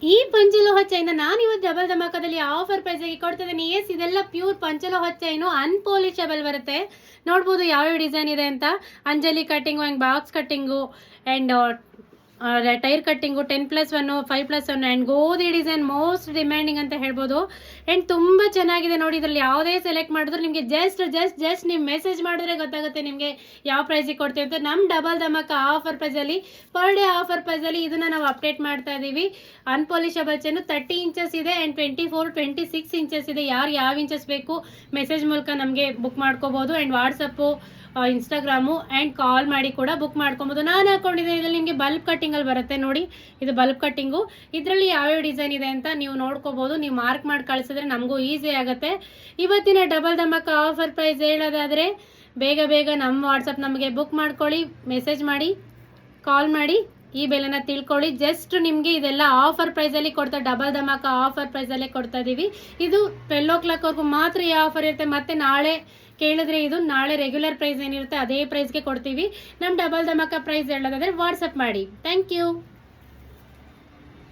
ಈ ಪಂಚಲೋಹ ಚೈನ ನಾನು ಇವತ್ತು ಡಬಲ್ ಧಮಾಕದಲ್ಲಿ ಆಫರ್ ಪ್ರೈಸ್ ಕೊಡ್ತಿದ್ದೀನಿ. ಇದೆಲ್ಲ ಪ್ಯೂರ್ ಪಂಚಲೋಹ ಚೈನು, ಅನ್ಪಾಲಿಷಬಲ್ ಬರುತ್ತೆ. ನೋಡ್ಬೋದು ಯಾವ್ಯಾವ ಡಿಸೈನ್ ಇದೆ ಅಂತ. ಅಂಜಲಿ ಕಟ್ಟಿಂಗು, ಹಂಗೆ box cutting and tyre cutting 10+1 5+1 and ಗೋಧಿ ಡಿಸೈನ್ ಮೋಸ್ಟ್ ಡಿಮ್ಯಾಂಡಿಂಗ್ ಅಂತ ಹೇಳ್ಬೋದು. ಆ್ಯಂಡ್ ತುಂಬ ಚೆನ್ನಾಗಿದೆ ನೋಡಿ. ಇದರಲ್ಲಿ ಯಾವುದೇ ಸೆಲೆಕ್ಟ್ ಮಾಡಿದ್ರು ನಿಮಗೆ ಜಸ್ಟ್ ನೀವು ಮೆಸೇಜ್ ಮಾಡಿದ್ರೆ ಗೊತ್ತಾಗುತ್ತೆ ನಿಮಗೆ ಯಾವ ಪ್ರೈಸಿಗೆ ಕೊಡ್ತೀವಿ ಅಂತ. ನಮ್ಮ ಡಬಲ್ ಧಮಾಕ ಆಫರ್ ಪ್ರೈಸಲ್ಲಿ, ಪರ್ ಡೇ ಆಫರ್ ಪ್ರೈಸಲ್ಲಿ ಇದನ್ನು ನಾವು ಅಪ್ಡೇಟ್ ಮಾಡ್ತಾ ಇದ್ದೀವಿ. ಅನ್ಪಾಲಿಷಬಲ್ ಚೈನು 30 ಇಂಚಸ್ ಇದೆ ಆ್ಯಂಡ್ 24-26 ಇಂಚಸ್ ಇದೆ. ಯಾರು ಯಾವ ಇಂಚಸ್ ಬೇಕು ಮೆಸೇಜ್ ಮೂಲಕ ನಮಗೆ ಬುಕ್ ಮಾಡ್ಕೋಬೋದು. ಆ್ಯಂಡ್ ವಾಟ್ಸಪ್ಪು, ಇನ್ಸ್ಟಾಗ್ರಾಮು ಆ್ಯಂಡ್ ಕಾಲ್ ಮಾಡಿ ಕೂಡ ಬುಕ್ ಮಾಡ್ಕೊಬೋದು. ನಾನು ಹಾಕೊಂಡಿದ್ದೀನಿ. ಇದರಲ್ಲಿ ನಿಮಗೆ ಬಲ್ಬ್ ಕಟ್ಟಿಂಗಲ್ಲಿ ಬರುತ್ತೆ ನೋಡಿ. ಇದು ಬಲ್ಬ್ ಕಟ್ಟಿಂಗು. ಇದರಲ್ಲಿ ಯಾವ್ಯಾವ ಡಿಸೈನ್ ಇದೆ ಅಂತ ನೀವು ನೋಡ್ಕೋಬೋದು. ನೀವು ಮಾರ್ಕ್ ಮಾಡಿ ಕಳಿಸಿದ್ರೆ ನಮಗೂ ಈಸಿ ಆಗುತ್ತೆ. ಇವತ್ತಿನ ಡಬಲ್ ಧಮಾಕ ಆಫರ್ ಪ್ರೈಸ್ ಹೇಳೋದಾದರೆ, ಬೇಗ ನಮ್ಮ ವಾಟ್ಸಪ್ ನಮಗೆ ಬುಕ್ ಮಾಡ್ಕೊಳ್ಳಿ, ಮೆಸೇಜ್ ಮಾಡಿ, ಕಾಲ್ ಮಾಡಿ, ಈ ಬೆಲೆನ ತಿಳ್ಕೊಳ್ಳಿ. ಜಸ್ಟ್ ನಿಮಗೆ ಇದೆಲ್ಲ ಆಫರ್ ಪ್ರೈಸಲ್ಲಿ ಕೊಡ್ತಾ, ಡಬಲ್ ಧಮಾಕ ಆಫರ್ ಪ್ರೈಸಲ್ಲೇ ಕೊಡ್ತಾ ಇದ್ದೀವಿ. ಇದು 12 o'clockವರೆಗೂ ಮಾತ್ರ ಈ ಆಫರ್ ಇರುತ್ತೆ. ಮತ್ತೆ ನಾಳೆ ಕೇಳಿದ್ರೆ ಇದು ನಾಳೆ ರೆಗ್ಯುಲರ್ ಪ್ರೈಸ್ ಏನಿರುತ್ತೆ ಅದೇ ಪ್ರೈಸ್ಗೆ ಕೊಡ್ತೀವಿ. ನಮ್ಮ ಡಬಲ್ ಧಮಾಕ ಪ್ರೈಸ್ ಹೇಳೋದಾದರೆ ವಾಟ್ಸಪ್ ಮಾಡಿ. Thank you.